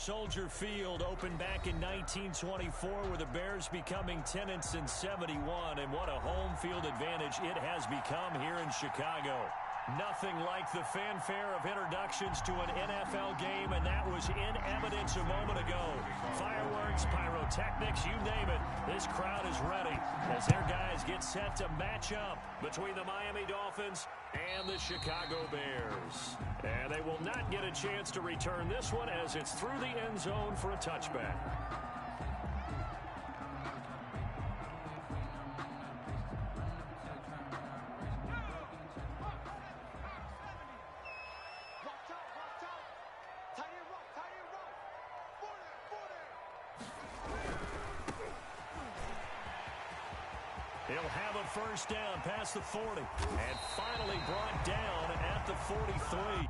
Soldier Field opened back in 1924 with the Bears becoming tenants in 71, and what a home field advantage it has become here in Chicago. Nothing like the fanfare of introductions to an NFL game, and that was in evidence a moment ago. Fireworks, pyrotechnics, you name it. This crowd is ready as their guys get set to match up between the Miami Dolphins and the Chicago Bears. And they will not get a chance to return this one as it's through the end zone for a touchback. He'll have a first down past the 40 and finally brought down at the 43.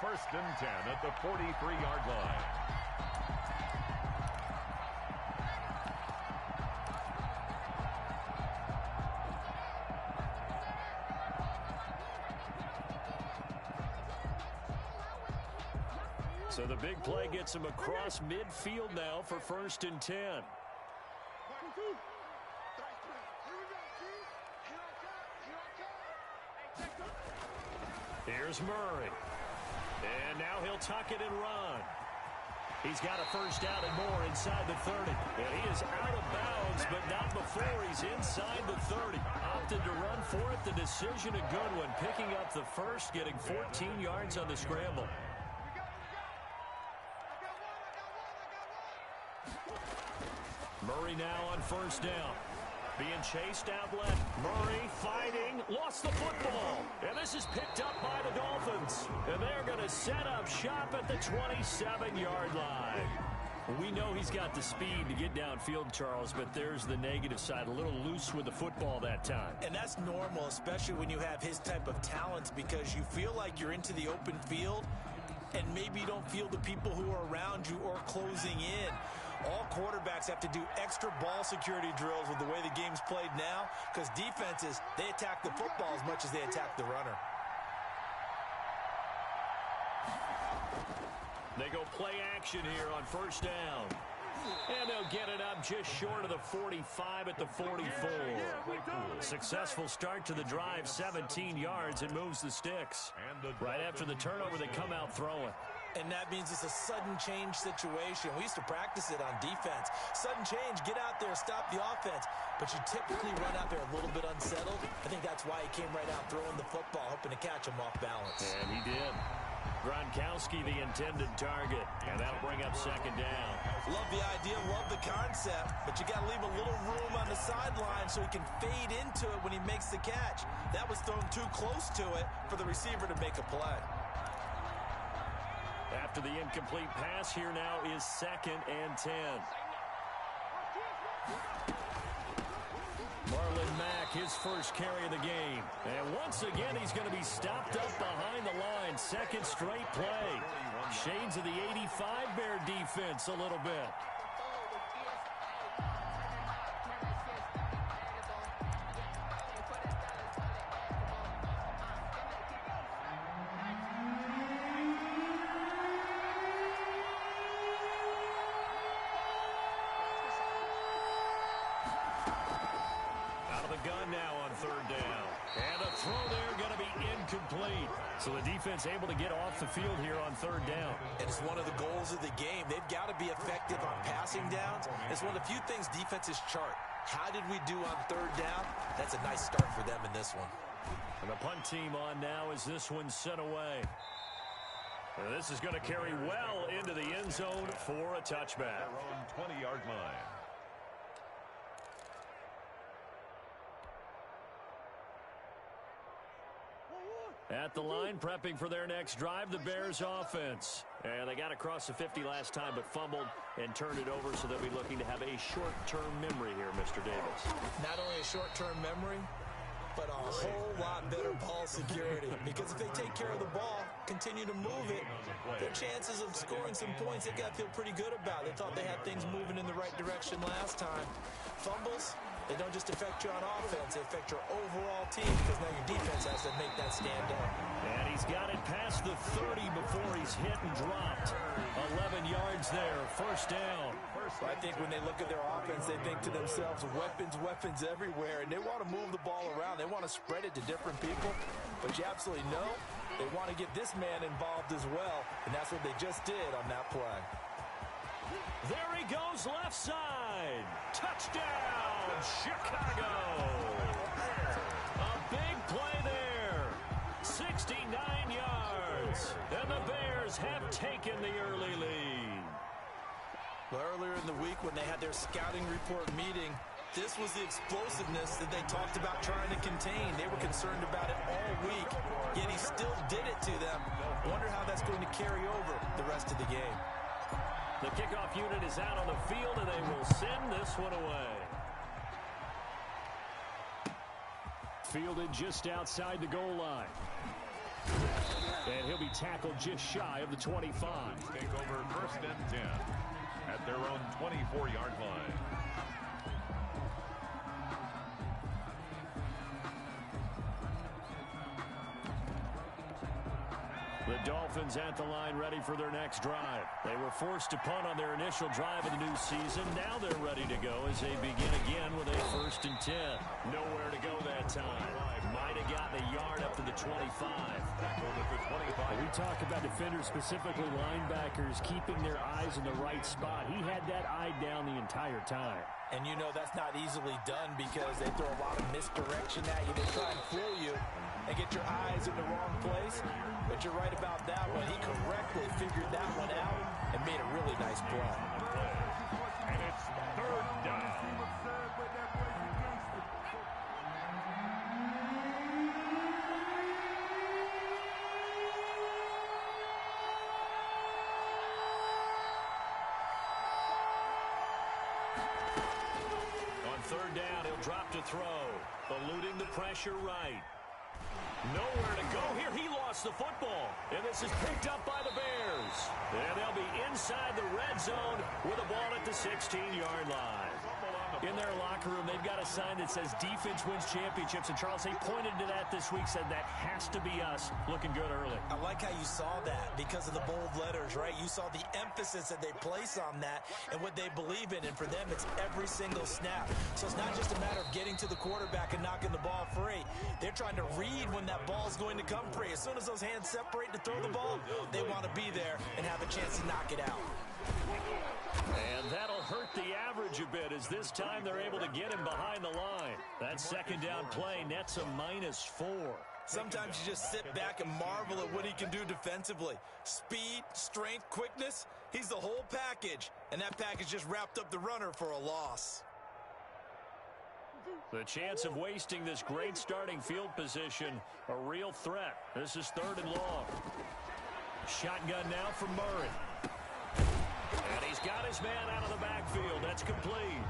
First and 10 at the 43-yard line. So the big play gets him across midfield now for first and 10. Here's Murray. And now he'll tuck it and run. He's got a first down and more inside the 30. And he is out of bounds, but not before he's inside the 30. Opted to run for it. The decision a good one. Picking up the first, getting 14 yards on the scramble. Murray now on first down. Being chased out left. Murray fighting. Lost the football. And this is picked up by the Dolphins. And they're going to set up shop at the 27-yard line. We know he's got the speed to get downfield, Charles, but there's the negative side. A little loose with the football that time. And that's normal, especially when you have his type of talents, because you feel like you're into the open field and maybe you don't feel the people who are around you or closing in. All quarterbacks have to do extra ball security drills with the way the game's played now, because defenses, they attack the football as much as they attack the runner. They go play action here on first down. And they'll get it up just short of the 45 at the 44. Successful start to the drive, 17 yards, and moves the sticks. Right after the turnover, they come out throwing. And that means it's a sudden change situation. We used to practice it on defense. Sudden change, get out there, stop the offense. But you typically run out there a little bit unsettled. I think that's why he came right out throwing the football, hoping to catch him off balance. And he did. Gronkowski, the intended target. And that'll bring up second down. Love the idea, love the concept. But you got to leave a little room on the sideline so he can fade into it when he makes the catch. That was thrown too close to it for the receiver to make a play. After the incomplete pass, here now is second and 10. Marlon Mack, his first carry of the game. And once again, he's going to be stopped up behind the line. Second straight play. Shades of the 85 Bear defense a little bit. Gun now on third down. And a throw there going to be incomplete. So the defense able to get off the field here on third down. And it's one of the goals of the game. They've got to be effective on passing downs. It's one of the few things defenses chart. How did we do on third down? That's a nice start for them in this one. And the punt team on now as this one's sent away. And this is going to carry well into the end zone for a touchback. Their own 20-yard line. At the line, prepping for their next drive, the Bears offense. And they got across the 50 last time, but fumbled and turned it over, so they'll be looking to have a short-term memory here, Mr. Davis. Not only a short-term memory, but a whole lot better ball security. Because if they take care of the ball, continue to move it, their chances of scoring some points, they got to feel pretty good about. They thought they had things moving in the right direction last time. Fumbles, they don't just affect you on offense, they affect your overall team because now your defense has to make that stand up. And he's got it past the 30 before he's hit and dropped. 11 yards there, first down. I think when they look at their offense, they think to themselves, weapons everywhere, and they want to move the ball around. They want to spread it to different people, but you absolutely know they want to get this man involved as well, and that's what they just did on that play. There he goes, left side. Touchdown, Chicago. A big play there. 69 yards. And the Bears have taken the early lead. Earlier in the week when they had their scouting report meeting, this was the explosiveness that they talked about trying to contain. They were concerned about it all week, yet he still did it to them. Wonder how that's going to carry over the rest of the game. The kickoff unit is out on the field, and they will send this one away. Fielded just outside the goal line. And he'll be tackled just shy of the 25. Take over first and 10 at their own 24-yard line. The Dolphins at the line ready for their next drive. They were forced to punt on their initial drive of the new season. Now they're ready to go as they begin again with a first and 10. Nowhere to go that time. Might have gotten a yard up to the 25. We talk about defenders, specifically linebackers, keeping their eyes in the right spot. He had that eye down the entire time. And you know that's not easily done because they throw a lot of misdirection at you. They try and fool you and get your eyes in the wrong place. But you're right about that one. He correctly figured that one out and made a really nice play. And it's third down. On third down, he'll drop to throw. Eluding the pressure right. Nowhere to go here. He lost the football. And this is picked up by the Bears. And they'll be inside the red zone with a ball at the 16-yard line. In their locker room, they've got a sign that says defense wins championships. And Charles, they pointed to that this week, said that has to be us. Looking good early. I like how you saw that because of the bold letters, right? You saw the emphasis that they place on that and what they believe in. And for them, it's every single snap. So it's not just a matter of getting to the quarterback and knocking the ball free. They're trying to read when that ball's going to come free. As soon as those hands separate to throw the ball, they want to be there and have a chance to knock it out. And that'll hurt the average a bit as this time they're able to get him behind the line. That second down play nets a -4. Sometimes you just sit back and marvel at what he can do defensively. Speed, strength, quickness, he's the whole package. And that package just wrapped up the runner for a loss. The chance of wasting this great starting field position, a real threat. This is third and long. Shotgun now from Murray. And he's got his man out of the backfield. That's complete.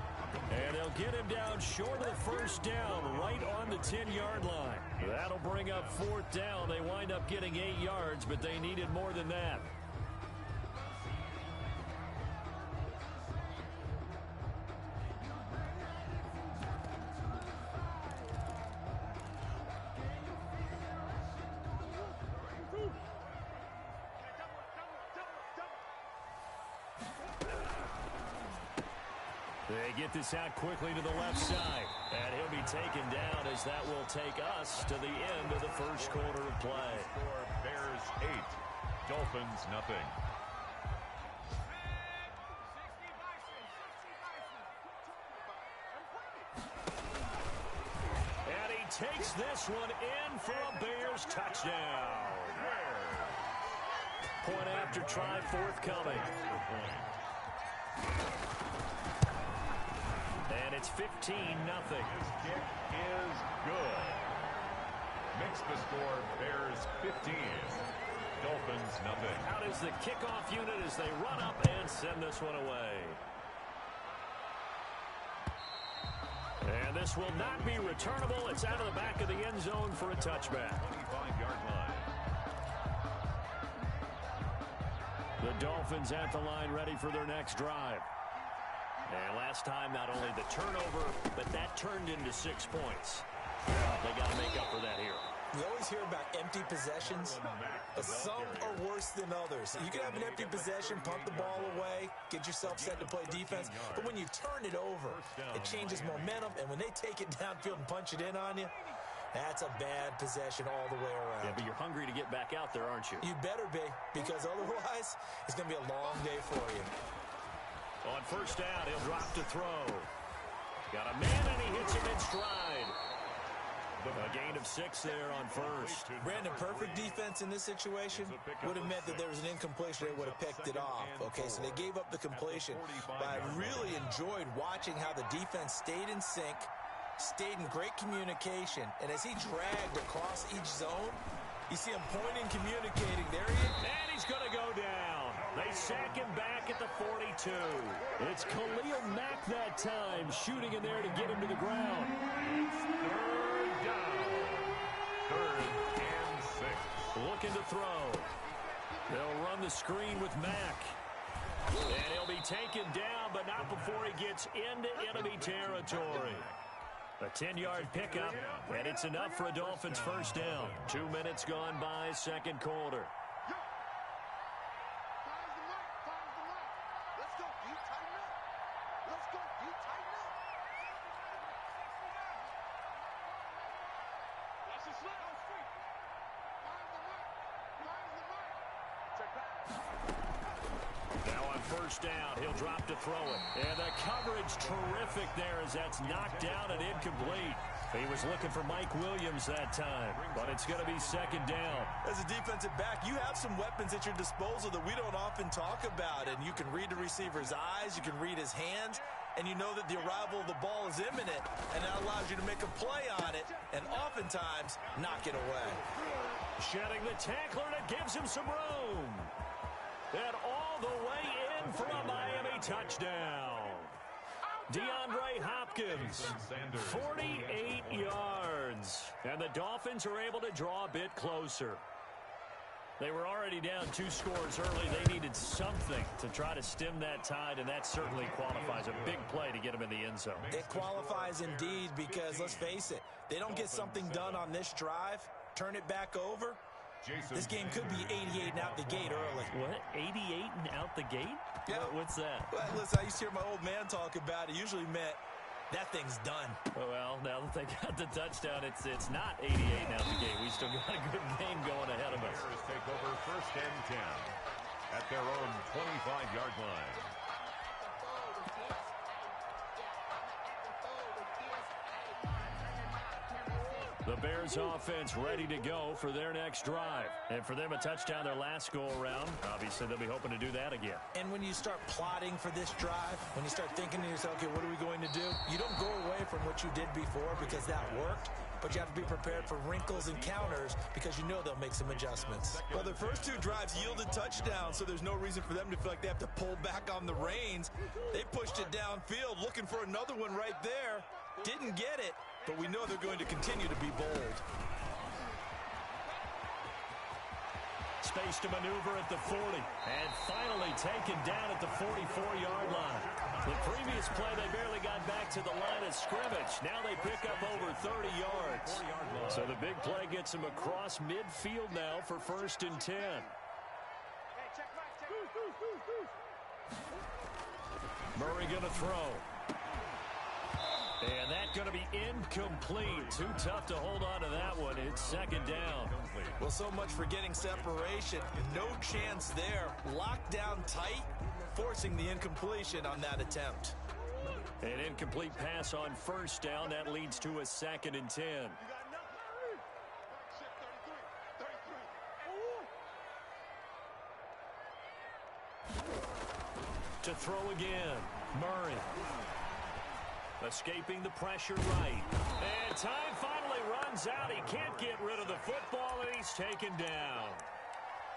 And they'll get him down short of the first down, right on the 10-yard line. That'll bring up fourth down. They wind up getting 8 yards, but they needed more than that. They get this out quickly to the left side. And he'll be taken down as that will take us to the end of the first quarter of play. Bears 8, Dolphins nothing. And he takes this one in for a Bears touchdown. Point after try forthcoming. And it's 15-0. His kick is good. Makes the score Bears 15, Dolphins nothing. Out is the kickoff unit as they run up and send this one away. And this will not be returnable. It's out of the back of the end zone for a touchback. 25-yard line. The Dolphins at the line ready for their next drive. And last time, not only the turnover, but that turned into 6 points. They got to make up for that here. You always hear about empty possessions, but some are worse than others. You can have an empty possession, punt the ball away, get yourself set to play defense, but when you turn it over, it changes momentum, and when they take it downfield and punch it in on you, that's a bad possession all the way around. Yeah, but you're hungry to get back out there, aren't you? You better be, because otherwise, it's going to be a long day for you. On first down, he'll drop to throw. Got a man, and he hits him in stride. A gain of 6 there on first. Brandon, perfect defense in this situation would have meant that there was an incompletion. They would have picked it off. Okay, so they gave up the completion. But I really enjoyed watching how the defense stayed in sync, stayed in great communication. And as he dragged across each zone, you see him pointing, communicating. There he is. And he's going to go down. They sack him back at the 42. It's Khalil Mack that time, shooting in there to get him to the ground. Third down. 3rd and 6. Looking to throw. They'll run the screen with Mack. And he'll be taken down, but not before he gets into enemy territory. A 10-yard pickup, and it's enough for a Dolphins first down. 2 minutes gone by, second quarter. Now on first down, he'll drop to throw it. And the coverage terrific there as that's knocked down and incomplete. He was looking for Mike Williams that time, but it's going to be second down. As a defensive back, you have some weapons at your disposal that we don't often talk about, and you can read the receiver's eyes, you can read his hands, and you know that the arrival of the ball is imminent, and that allows you to make a play on it, and oftentimes knock it away. Shedding the tackler, and it gives him some room. And all the way in for a Miami touchdown. DeAndre Hopkins, 48 yards. And the Dolphins are able to draw a bit closer. They were already down 2 scores early. They needed something to try to stem that tide, and that certainly qualifies. A big play to get them in the end zone. It qualifies indeed because, let's face it, they don't get something done on this drive, turn it back over, this game could be 88 and out the gate early. What? 88 and out the gate? Yeah. What's that? Well, listen, I used to hear my old man talk about it. Usually meant that thing's done. Well, now that they got the touchdown, it's not 88 and out the gate. We still got a good game going ahead of us. Bears take over first and 10 at their own 25-yard line. The Bears offense ready to go for their next drive. And for them, a touchdown their last go-around. Obviously, they'll be hoping to do that again. And when you start plotting for this drive, when you start thinking to yourself, okay, what are we going to do? You don't go away from what you did before because that worked. But you have to be prepared for wrinkles and counters because you know they'll make some adjustments. Well, their first 2 drives yielded touchdowns, so there's no reason for them to feel like they have to pull back on the reins. They pushed it downfield, looking for another one right there. Didn't get it, but we know they're going to continue to be bold. Space to maneuver at the 40. And finally taken down at the 44-yard line. The previous play, they barely got back to the line of scrimmage. Now they pick up over 30 yards. So the big play gets them across midfield now for first and 10. Murray going to throw. And that's going to be incomplete. Too tough to hold on to that one. It's second down. Well, so much for getting separation. No chance there. Locked down tight, forcing the incompletion on that attempt. An incomplete pass on first down. That leads to a second and 10. To throw again. Murray. Escaping the pressure right. And time finally runs out. He can't get rid of the football, and he's taken down.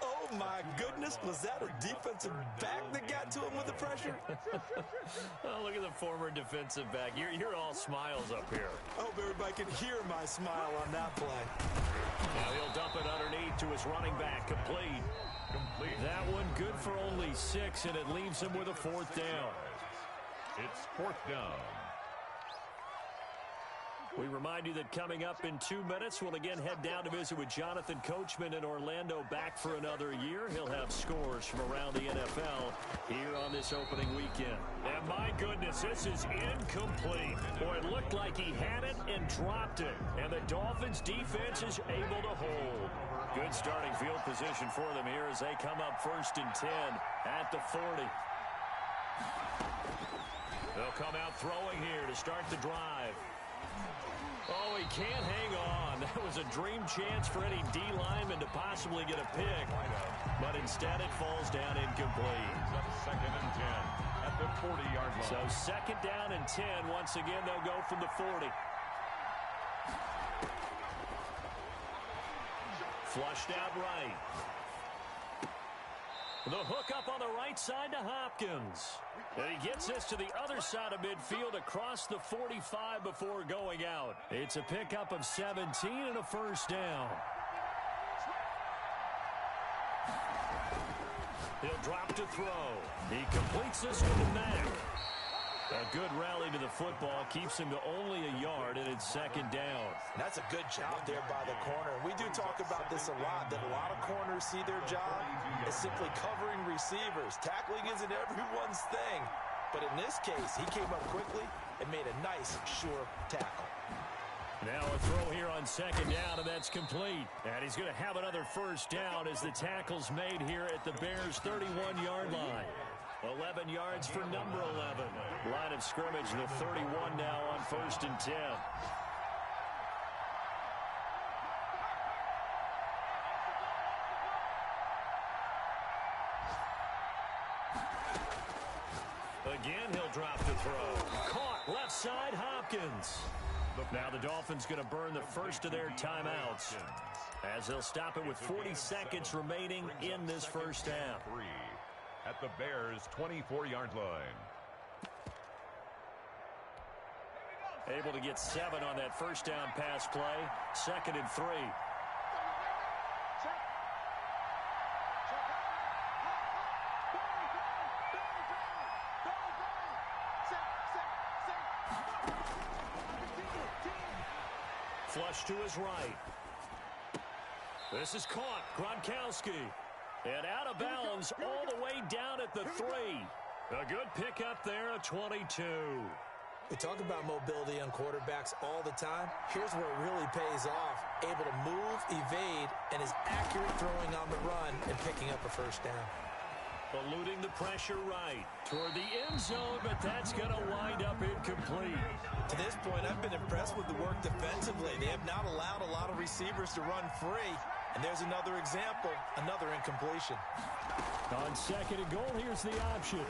Oh, my goodness, was that a defensive back that got to him with the pressure? Oh, look at the former defensive back. You're all smiles up here. I hope everybody can hear my smile on that play. Now he'll dump it underneath to his running back. Complete. That one good for only 6, and it leaves him with a 4th down. It's 4th down. We remind you that coming up in 2 minutes, we'll again head down to visit with Jonathan Coachman in Orlando, back for another year. He'll have scores from around the NFL here on this opening weekend. And my goodness, this is incomplete. Boy, it looked like he had it and dropped it. And the Dolphins defense is able to hold. Good starting field position for them here as they come up 1st and 10 at the 40. They'll come out throwing here to start the drive. Oh, he can't hang on. That was a dream chance for any D lineman to possibly get a pick. But instead it falls down incomplete. 2nd and 10 at the 40-yard line. So 2nd down and 10. Once again, they'll go from the 40. Flushed out right. The hook up on the right side to Hopkins. And he gets this to the other side of midfield across the 45 before going out. It's a pickup of 17 and a 1st down. He'll drop to throw. He completes this one to Mack. A good rally to the football keeps him to only a yard, and it's 2nd down. That's a good job there by the corner. We do talk about this a lot, that a lot of corners see their job as simply covering receivers. Tackling isn't everyone's thing. But in this case, he came up quickly and made a nice, sure tackle. Now a throw here on 2nd down, and that's complete. And he's going to have another 1st down as the tackle's made here at the Bears' 31-yard line. 11 yards for number 11. Line of scrimmage, the 31 now on 1st and 10. Again, he'll drop to throw. Caught left side, Hopkins. Now the Dolphins going to burn the first of their timeouts as they'll stop it with 40 seconds remaining in this first half. At the Bears' 24-yard line. Able to get 7 on that 1st down pass play. 2nd and 3. Flush to his right. This is caught. Gronkowski. And out of bounds all the way down at the 3. A good pickup there, a 22. We talk about mobility on quarterbacks all the time. Here's where it really pays off. Able to move, evade, and is accurate throwing on the run and picking up a 1st down. Eluding the pressure right toward the end zone, but that's going to wind up incomplete. To this point, I've been impressed with the work defensively. They have not allowed a lot of receivers to run free. And there's another example, another incompletion. On 2nd and goal, here's the option.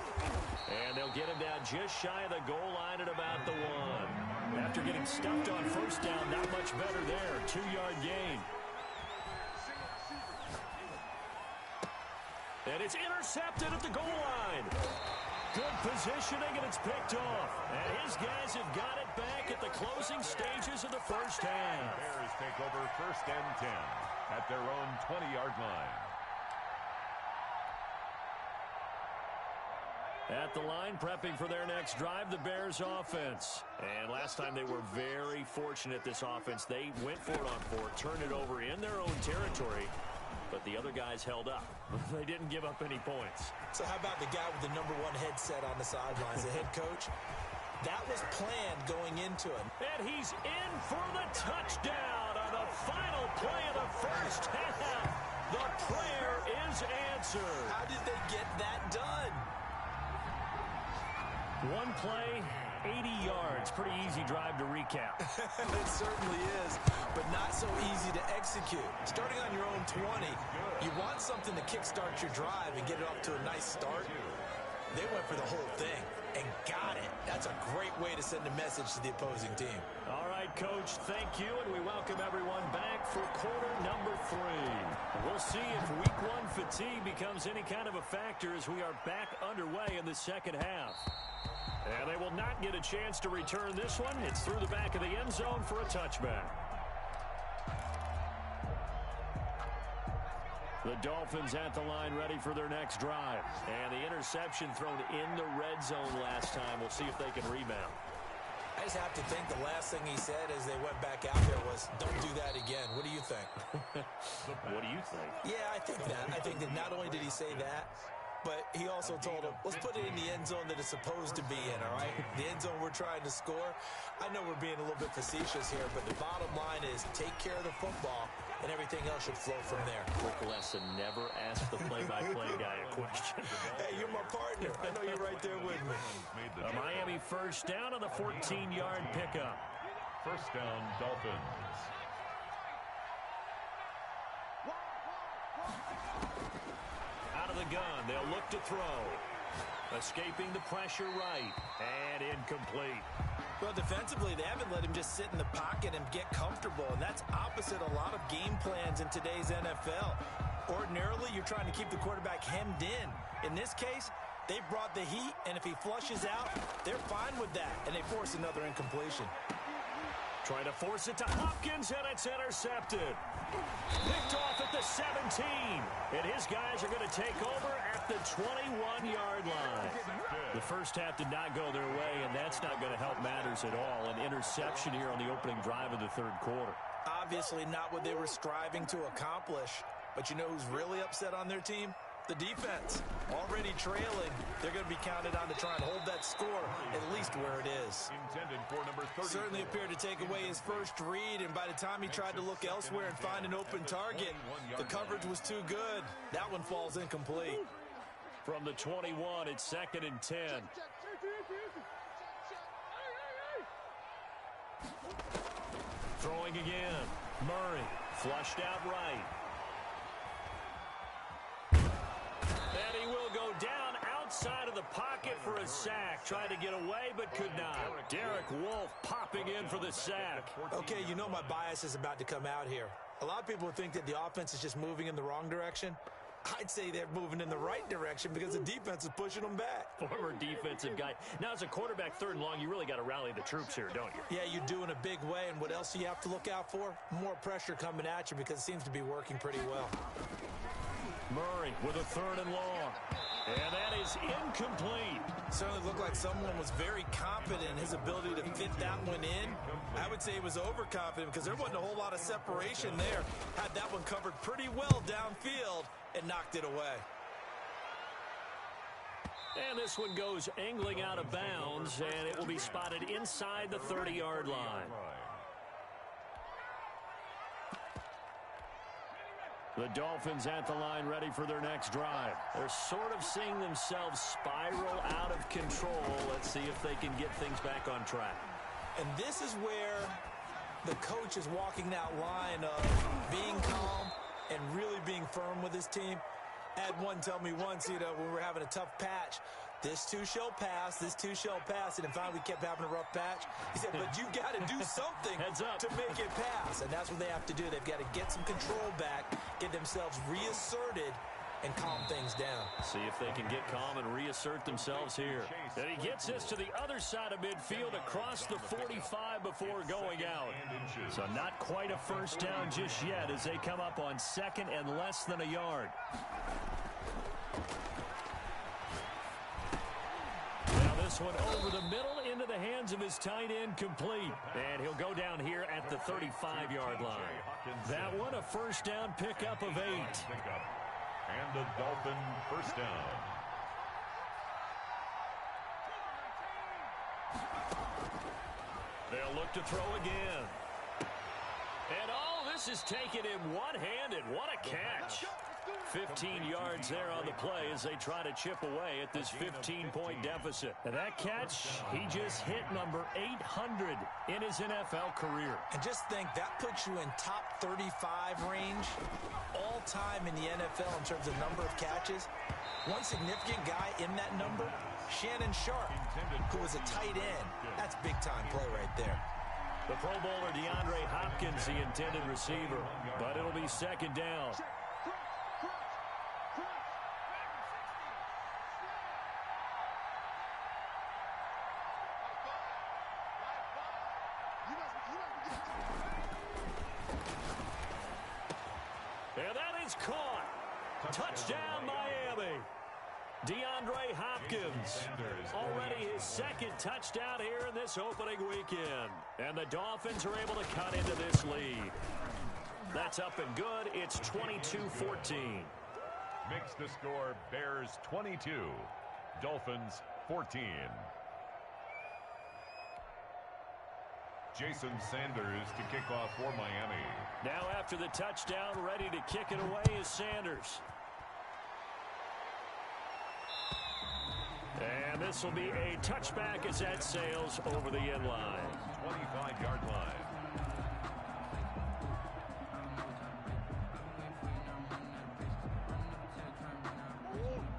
And they'll get him down just shy of the goal line at about the 1. After getting stuffed on 1st down, not much better there. 2-yard gain. And it's intercepted at the goal line. Good positioning, and it's picked off. And his guys have got it back at the closing stages of the first half. The Bears take over 1st and 10 at their own 20-yard line. At the line, prepping for their next drive, the Bears offense. And last time they were very fortunate, this offense. They went for it on 4, turned it over in their own territory, but the other guys held up. They didn't give up any points. So how about the guy with the number 1 headset on the sidelines, the head coach? That was planned going into it. And he's in for the touchdown on the final play of the first half. The prayer is answered. How did they get that done? One play, 80 yards. Pretty easy drive to recap. It certainly is, but not so easy to execute. Starting on your own 20, you want something to kickstart your drive and get it off to a nice start. They went for the whole thing and got it. That's a great way to send a message to the opposing team. All right, Coach, thank you, and we welcome everyone back for quarter number 3. We'll see if week 1 fatigue becomes any kind of a factor as we are back underway in the second half. And they will not get a chance to return this one. It's through the back of the end zone for a touchback. The Dolphins at the line ready for their next drive. And the interception thrown in the red zone last time. We'll see if they can rebound. I just have to think the last thing he said as they went back out there was, don't do that again. What do you think? What do you think? Yeah, I think that. I think that not only did he say that, but he also told him, let's put it in the end zone that it's supposed to be in, all right? The end zone we're trying to score. I know we're being a little bit facetious here, but the bottom line is take care of the football, and everything else should flow from there. Quick lesson, never ask the play-by-play guy a question. Hey, you're my partner. I know you're right there with me. A Miami first down on the 14-yard pickup. First down, Dolphins. Out of the gun, they'll look to throw. Escaping the pressure right, and incomplete. Well, defensively, they haven't let him just sit in the pocket and get comfortable, and that's opposite a lot of game plans in today's NFL. Ordinarily, you're trying to keep the quarterback hemmed in. In this case, they brought the heat, and if he flushes out, they're fine with that, and they force another incompletion. Trying to force it to Hopkins, and it's intercepted. Picked off at the 17. And his guys are going to take over at the 21-yard line. The first half did not go their way, and that's not going to help matters at all. An interception here on the opening drive of the third quarter. Obviously not what they were striving to accomplish. But you know who's really upset on their team? The defense. Already trailing, they're going to be counted on to try and hold that score at least where it is. Intended for number 34. Certainly appeared to take away his first read, and by the time he tried to look elsewhere and find an open target, the coverage was too good. That one falls incomplete. From the 21, it's 2nd and 10. Throwing again. Murray flushed out right. And he will go down outside of the pocket for a sack. Tried to get away, but could not. Derek Wolfe popping in for the sack. Okay, you know my bias is about to come out here. A lot of people think that the offense is just moving in the wrong direction. I'd say they're moving in the right direction because the defense is pushing them back. Former defensive guy. Now, as a quarterback, 3rd and long, you really got to rally the troops here, don't you? Yeah, you do in a big way. And what else do you have to look out for? More pressure coming at you because it seems to be working pretty well. Murray with a 3rd and long. And that is incomplete. Certainly looked like someone was very confident in his ability to fit that one in. I would say he was overconfident because there wasn't a whole lot of separation there. Had that one covered pretty well downfield and knocked it away. And this one goes angling out of bounds, and it will be spotted inside the 30-yard line. The Dolphins at the line ready for their next drive. They're sort of seeing themselves spiral out of control. Let's see if they can get things back on track. And this is where the coach is walking that line of being calm and really being firm with his team. I had one tell me once, when we were having a tough patch, this too shall pass, this too shall pass. And then finally we kept having a rough patch. He said, but you got to do something to make it pass. And that's what they have to do. They've got to get some control back, get themselves reasserted, and calm things down. See if they can get calm and reassert themselves here. And he gets this to the other side of midfield across the 45 before going out. So not quite a first down just yet as they come up on 2nd and less than a yard. This one over the middle into the hands of his tight end, complete. And he'll go down here at the 35-yard line. That one a first down pickup of 8. And a Dolphin first down. They'll look to throw again. And this is taken in one-handed. What a catch. 15 yards there on the play as they try to chip away at this 15-point deficit. And that catch, he just hit number 800 in his NFL career. And just think, that puts you in top 35 range all time in the NFL in terms of number of catches. One significant guy in that number, Shannon Sharp, who was a tight end. That's big-time play right there. The Pro Bowler DeAndre Hopkins, the intended receiver, but it'll be second down. And that is caught. Touchdown, Miami. DeAndre Hopkins, already his second touchdown here in this opening weekend. And the Dolphins are able to cut into this lead. That's up and good. It's 22-14. Makes the score Bears 22, Dolphins 14. Jason Sanders to kick off for Miami. Now after the touchdown, ready to kick it away is Sanders. And this will be a touchback as that sails over the end line. 25-yard line.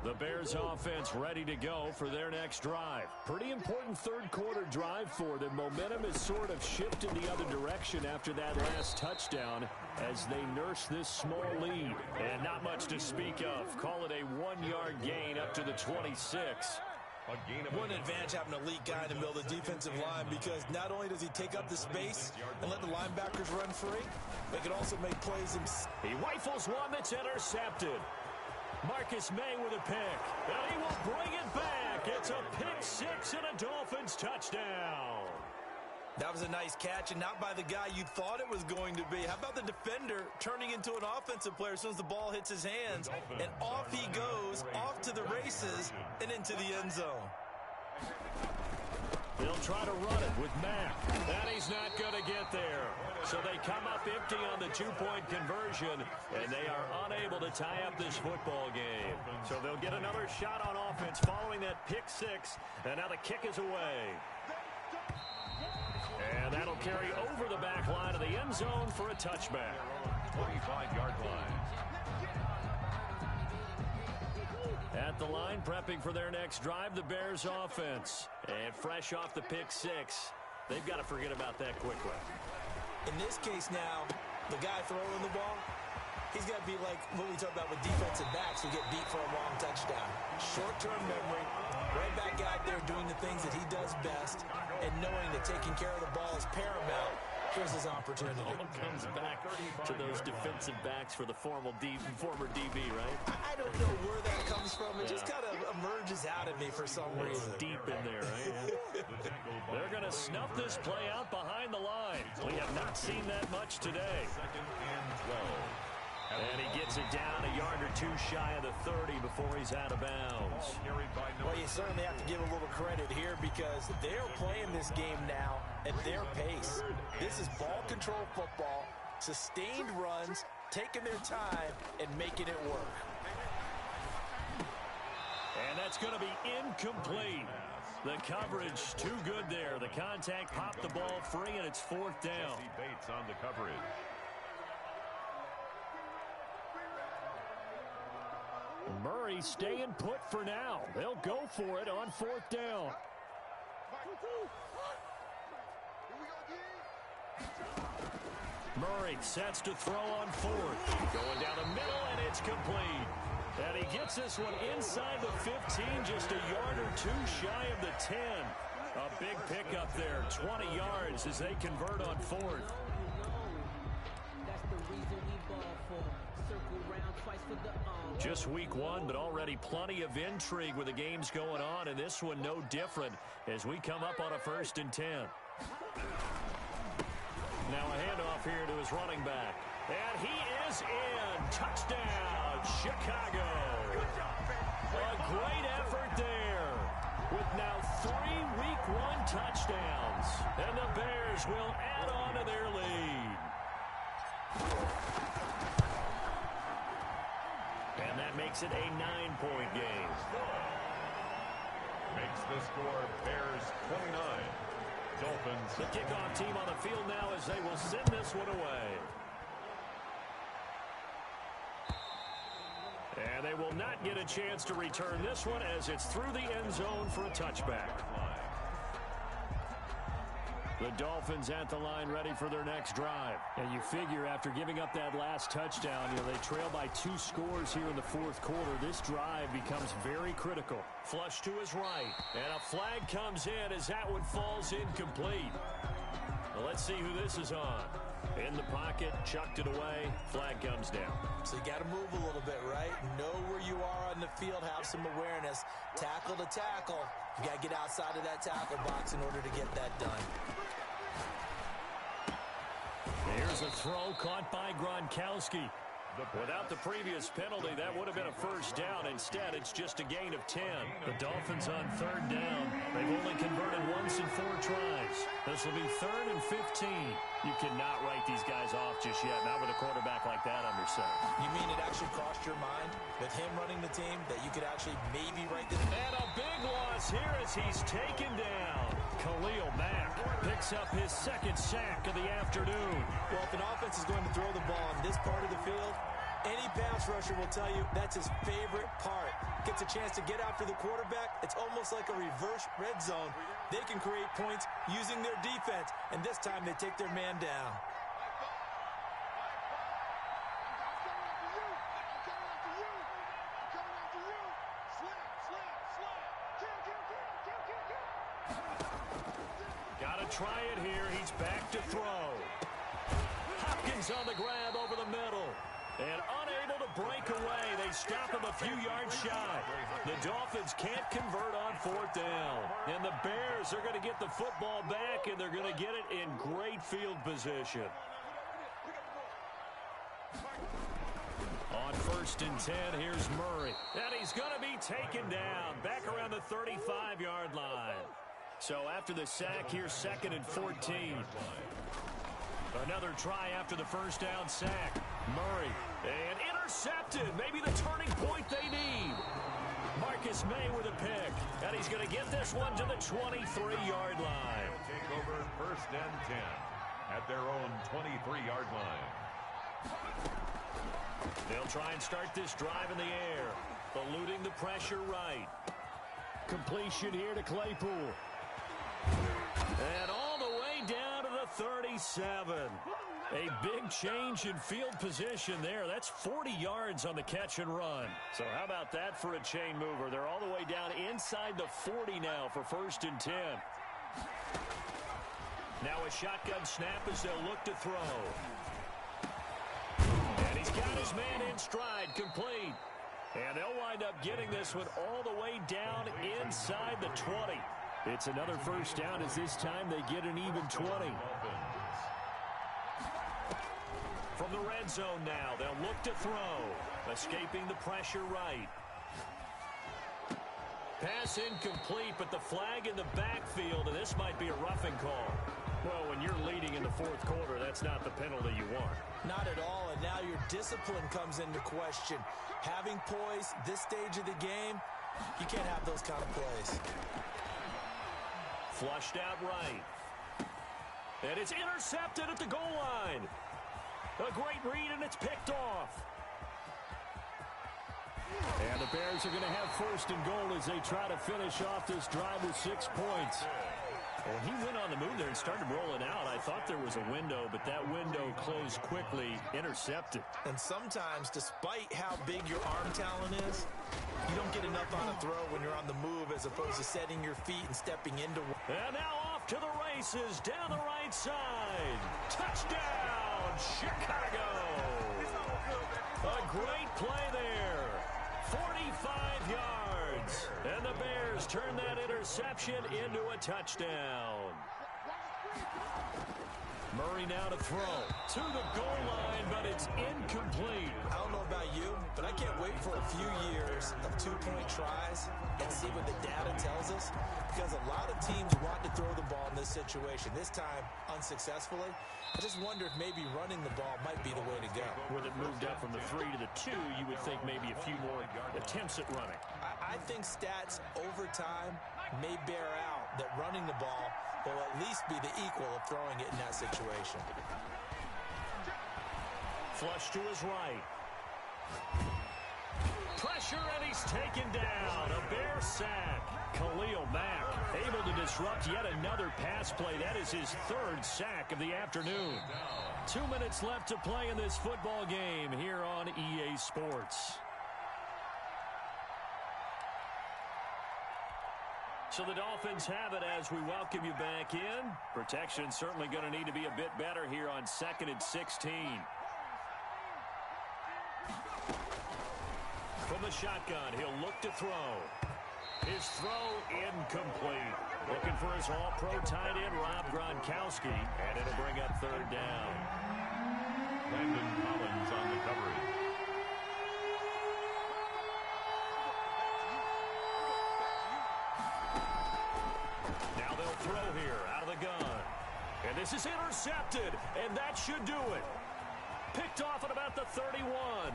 The Bears offense ready to go for their next drive. Pretty important third quarter drive for them. Momentum has sort of shifted the other direction after that last touchdown as they nurse this small lead. And not much to speak of. Call it a 1-yard gain up to the 26. One advantage having an elite guy in the middle of the defensive line, because not only does he take up the space and let the linebackers run free, they can also make plays himself. He rifles one that's intercepted. Marcus May with a pick, and he will bring it back. It's a pick six and a Dolphins touchdown. That was a nice catch, and not by the guy you thought it was going to be. How about the defender turning into an offensive player as soon as the ball hits his hands, and off he goes, off to the races, and into the end zone. They'll try to run it with Mack, and he's not going to get there. So they come up empty on the two-point conversion, and they are unable to tie up this football game. So they'll get another shot on offense following that pick six, and now the kick is away. And that'll carry over the back line of the end zone for a touchback. 25-yard line. At the line, prepping for their next drive, the Bears offense. And fresh off the pick six, they've got to forget about that quickly. In this case now, the guy throwing the ball, he's got to be like what we talk about with defensive backs who get beat for a long touchdown. Short-term memory, right back out there doing the things that he does best, and knowing that taking care of the ball is paramount. Here's his opportunity. It all comes back to those defensive backs for the former DB, right? I don't know where that comes from. It just kind of emerges out of me for some reason. It's deep in there, right? They're going to snuff this play out behind the line. We have not seen that much today. Second and 12. And he gets it down a yard or two shy of the 30 before he's out of bounds. Well, you certainly have to give a little credit here, because they're playing this game now at their pace. This is ball control football, sustained runs, taking their time, and making it work. And that's going to be incomplete. The coverage too good there. The contact popped the ball free, and it's fourth down. Bates on the coverage. Murray staying put for now. They'll go for it on fourth down. Murray sets to throw on fourth. Going down the middle, and it's complete. And he gets this one inside the 15, just a yard or two shy of the 10. A big pickup there, 20 yards as they convert on fourth. Just week one, but already plenty of intrigue with the games going on, and this one no different as we come up on a 1st and 10. Now a handoff here to his running back. And he is in. Touchdown, Chicago. A great effort there with now 3 week one touchdowns. And the Bears will add on to their lead. And that makes it a 9-point game. Makes the score Bears 29. Dolphins. The kickoff team on the field now as they will send this one away. And they will not get a chance to return this one as it's through the end zone for a touchback. The Dolphins at the line ready for their next drive. And you figure after giving up that last touchdown, they trail by 2 scores here in the fourth quarter. This drive becomes very critical. Flush to his right. And a flag comes in as that one falls incomplete. Well, let's see who this is on. In the pocket, chucked it away, flag comes down. So you got to move a little bit, right? Know where you are on the field, have some awareness. Tackle to tackle. You got to get outside of that tackle box in order to get that done. Here's a throw caught by Gronkowski. Without the previous penalty, that would have been a first down. Instead, it's just a gain of 10. The Dolphins on third down. They've only converted once in 4 tries. This will be 3rd and 15. You cannot write these guys off just yet, not with a quarterback like that under center. You mean it actually crossed your mind with him running the team that you could actually maybe write this? And a big loss here as he's taken down. Khalil Mack picks up his 2nd sack of the afternoon. Well, if an offense is going to throw the ball in this part of the field, any pass rusher will tell you that's his favorite part. Gets a chance to get after the quarterback. It's almost like a reverse red zone. They can create points using their defense, and this time they take their man down. Gotta try it here. He's back to throw. Hopkins on the grab over the middle. And unable to break away. They stop him a few yards shy. The Dolphins can't convert on 4th down. And the Bears are going to get the football back, and they're going to get it in great field position. On 1st and 10, here's Murray. And he's going to be taken down back around the 35-yard line. So after the sack, here's 2nd and 14. Another try after the first down sack. Murray, and intercepted. Maybe the turning point they need. Marcus May with a pick. And he's going to get this one to the 23-yard line. Take over 1st and 10 at their own 23-yard line. They'll try and start this drive in the air. Eluding the pressure right. Completion here to Claypool. And all the way down to the 37. A big change in field position there. That's 40 yards on the catch and run. So how about that for a chain mover? They're all the way down inside the 40 now for 1st and 10. Now a shotgun snap as they'll look to throw. And he's got his man in stride, complete. And they'll wind up getting this one all the way down inside the 20. It's another first down as this time they get an even 20. From the red zone now, they'll look to throw. Escaping the pressure right. Pass incomplete, but the flag in the backfield, and this might be a roughing call. Well, when you're leading in the 4th quarter, that's not the penalty you want. Not at all, and now your discipline comes into question. Having poise this stage of the game, you can't have those kind of plays. Flushed out right. And it's intercepted at the goal line. A great read, and it's picked off. And the Bears are going to have 1st and goal as they try to finish off this drive with 6 points. Well, he went on the move there and started rolling out. I thought there was a window, but that window closed quickly, intercepted. And sometimes, despite how big your arm talent is, you don't get enough on a throw when you're on the move as opposed to setting your feet and stepping into one. And now off to the races down the right side. Touchdown, Chicago. A great play there. 45 yards. And the Bears turn that interception into a touchdown. Murray now to throw to the goal line, but it's incomplete. I don't know about you, but I can't wait for a few years of 2-point tries and see what the data tells us, because a lot of teams want to throw the ball in this situation. This time, unsuccessfully. I just wonder if maybe running the ball might be the way to go. With it moved up from the 3 to the 2, you would think maybe a few more attempts at running. I think stats over time may bear out that running the ball will at least be the equal of throwing it in that situation. Flush to his right. pressure, and he's taken down. A Bear sack. Khalil Mack able to disrupt yet another pass play. That is his third sack of the afternoon. 2 minutes left to play in this football game here on EA Sports. So the Dolphins have it as we welcome you back in. Protection certainly going to need to be a bit better here on 2nd and 16. From the shotgun, he'll look to throw. His throw incomplete. Looking for his all-pro tight end, Rob Gronkowski, and it'll bring up 3rd down. Landon Collins on the coverage. Now they'll throw here out of the gun. And this is intercepted, and that should do it. Picked off at about the 31.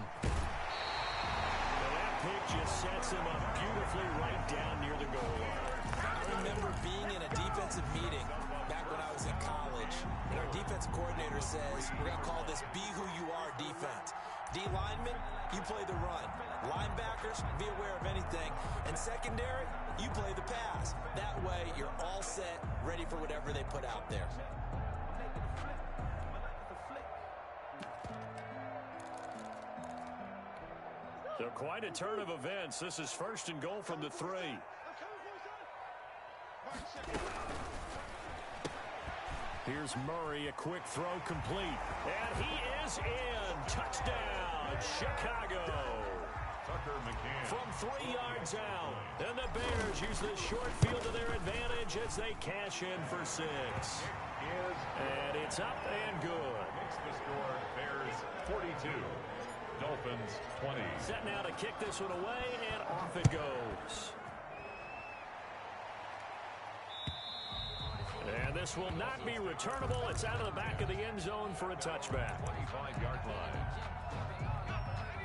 Pick just sets him up beautifully right down near the goal line. I remember being in a defensive meeting back when I was in college, and our defensive coordinator says, we're going to call this be who you are defense. D linemen, you play the run. Linebackers, be aware of anything. And secondary, you play the pass. That way, you're all set, ready for whatever they put out there. So quite a turn of events. This is 1st and goal from the 3. Here's Murray, a quick throw complete. And he is in. Touchdown, Chicago. Tucker McCann. From 3 yards out. And the Bears use the short field to their advantage as they cash in for 6. And it's up and good. Makes the score Bears 42. Dolphins 20. Set now to kick this one away, and off it goes. And this will not be returnable. It's out of the back of the end zone for a touchback. 25-yard line.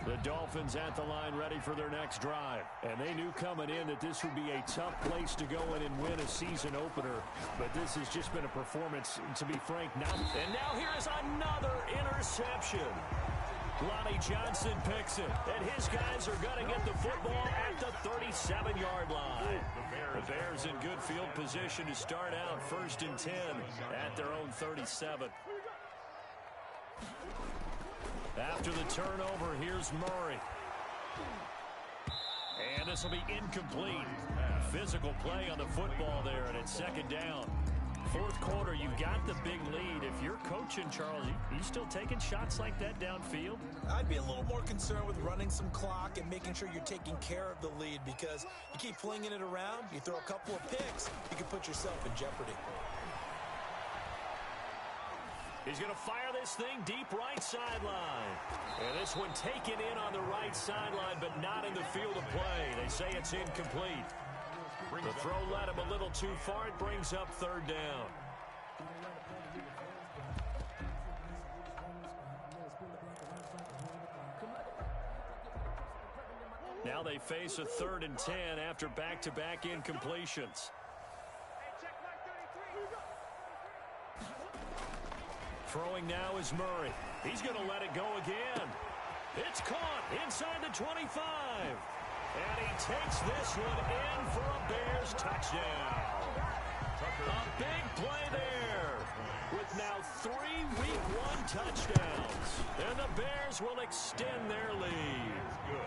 The Dolphins at the line ready for their next drive. And they knew coming in that this would be a tough place to go in and win a season opener. But this has just been a performance, to be frank. And now here is another interception. Lonnie Johnson picks it, and his guys are going to get the football at the 37-yard line. The Bears in good field position to start out 1st and 10 at their own 37. After the turnover, here's Murray. And this will be incomplete. Physical play on the football there, and it's 2nd down. 4th quarter, you've got the big lead. If you're coaching, Charles, you still taking shots like that downfield? I'd be a little more concerned with running some clock and making sure you're taking care of the lead, because you keep flinging it around, you throw a couple of picks, you can put yourself in jeopardy. He's going to fire this thing deep right sideline. And this one taken in on the right sideline, but not in the field of play. They say it's incomplete. The throw led him a little too far. It brings up 3rd down. Now they face a 3rd and 10 after back-to-back incompletions. Throwing now is Murray. He's going to let it go again. It's caught inside the 25. And he takes this one in for a Bears touchdown. A big play there with now 3 Week 1 touchdowns. And the Bears will extend their lead. Good.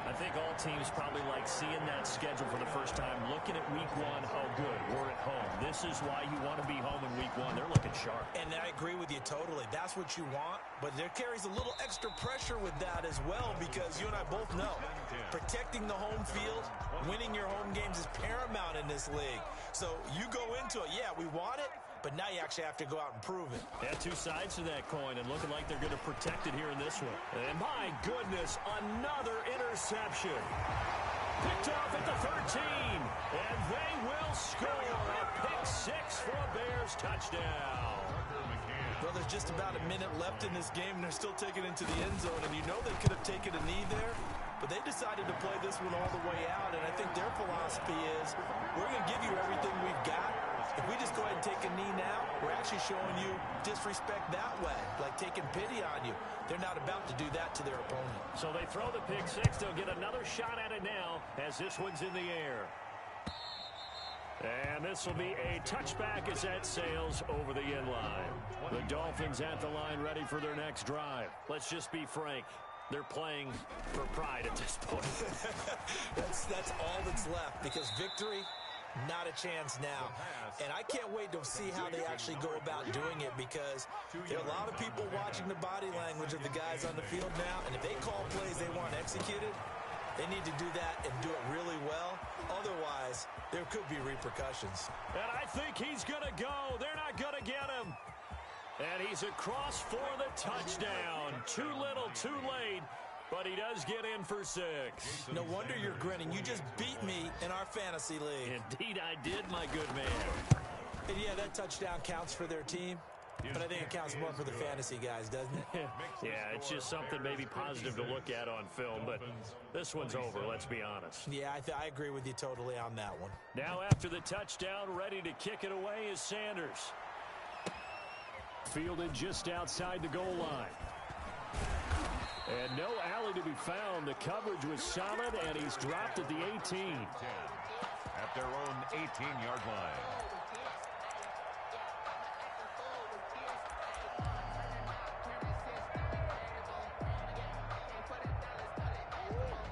I think all teams probably like seeing that schedule for the first time, looking at Week 1. Oh, good, we're at home. This is why you want to be home in Week 1. They're looking sharp. And I agree with you totally. That's what you want. But there carries a little extra pressure with that as well, because you and I both know protecting the home field, winning your home games is paramount in this league. So you go into it, yeah, we want it, but now you actually have to go out and prove it. Yeah, 2 sides to that coin, and looking like they're going to protect it here in this one. And my goodness, another interception. Picked off at the 13, and they will score a pick 6 for a Bears touchdown. Well, there's just about a minute left in this game, and they're still taking it into the end zone, and you know they could have taken a knee there, but they decided to play this one all the way out, and I think their philosophy is, we're going to give you everything we've got, If we just go ahead and take a knee now, we're actually showing you disrespect that way, like taking pity on you. They're not about to do that to their opponent. So they throw the pick six. They'll get another shot at it now as this one's in the air. And this will be a touchback as that sails over the end line. The Dolphins at the line ready for their next drive. Let's just be frank. They're playing for pride at this point. That's all that's left, because victory, not a chance now. And I can't wait to see how they actually go about doing it, because there are a lot of people watching the body language of the guys on the field now, and if they call plays they want executed, they need to do that and do it really well. Otherwise, there could be repercussions. And I think he's going to go. They're not going to get him. And he's across for the touchdown. Too little, too late. But he does get in for 6. No wonder you're grinning. You just beat me in our fantasy league. Indeed I did, my good man. And yeah, that touchdown counts for their team. But I think it counts more for the fantasy guys, doesn't it? Yeah, it's just something maybe positive to look at on film, but this one's over, let's be honest. Yeah, I agree with you totally on that one. Now after the touchdown, ready to kick it away is Sanders. Fielded just outside the goal line. And no alley to be found. The coverage was solid, and he's dropped at the 18. At their own 18-yard line.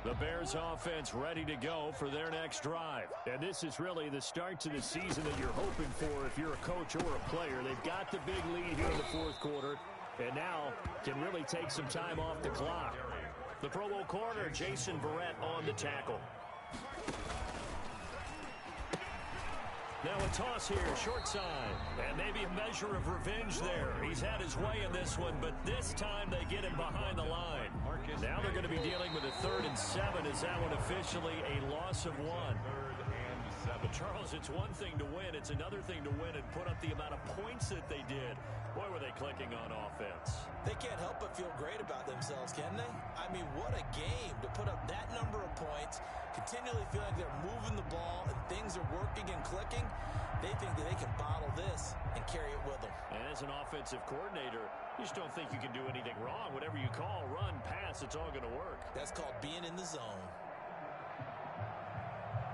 The Bears offense ready to go for their next drive. And this is really the start to the season that you're hoping for if you're a coach or a player. They've got the big lead here in the fourth quarter, and now can really take some time off the clock. The Pro Bowl corner, Jason Verrett, on the tackle. Now a toss here, short side. And maybe a measure of revenge there. He's had his way in this one, but this time they get him behind the line. Now they're going to be dealing with a 3rd and 7. Is that one officially a loss of 1? But Charles, it's one thing to win. It's another thing to win and put up the amount of points that they did. Boy, were they clicking on offense. They can't help but feel great about themselves, can they? I mean, what a game to put up that number of points, continually feel like they're moving the ball and things are working and clicking. They think that they can bottle this and carry it with them. And as an offensive coordinator, you just don't think you can do anything wrong. Whatever you call, run, pass, it's all going to work. That's called being in the zone.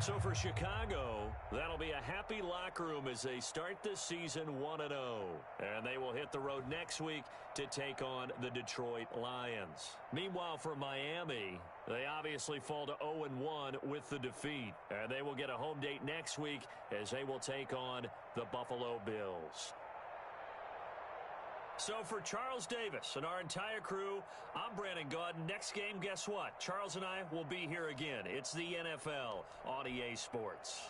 So for Chicago, that'll be a happy locker room as they start this season 1-0. And they will hit the road next week to take on the Detroit Lions. Meanwhile, for Miami, they obviously fall to 0-1 with the defeat. And they will get a home date next week as they will take on the Buffalo Bills. So for Charles Davis and our entire crew, I'm Brandon Gaudin. Next game, guess what? Charles and I will be here again. It's the NFL on EA Sports.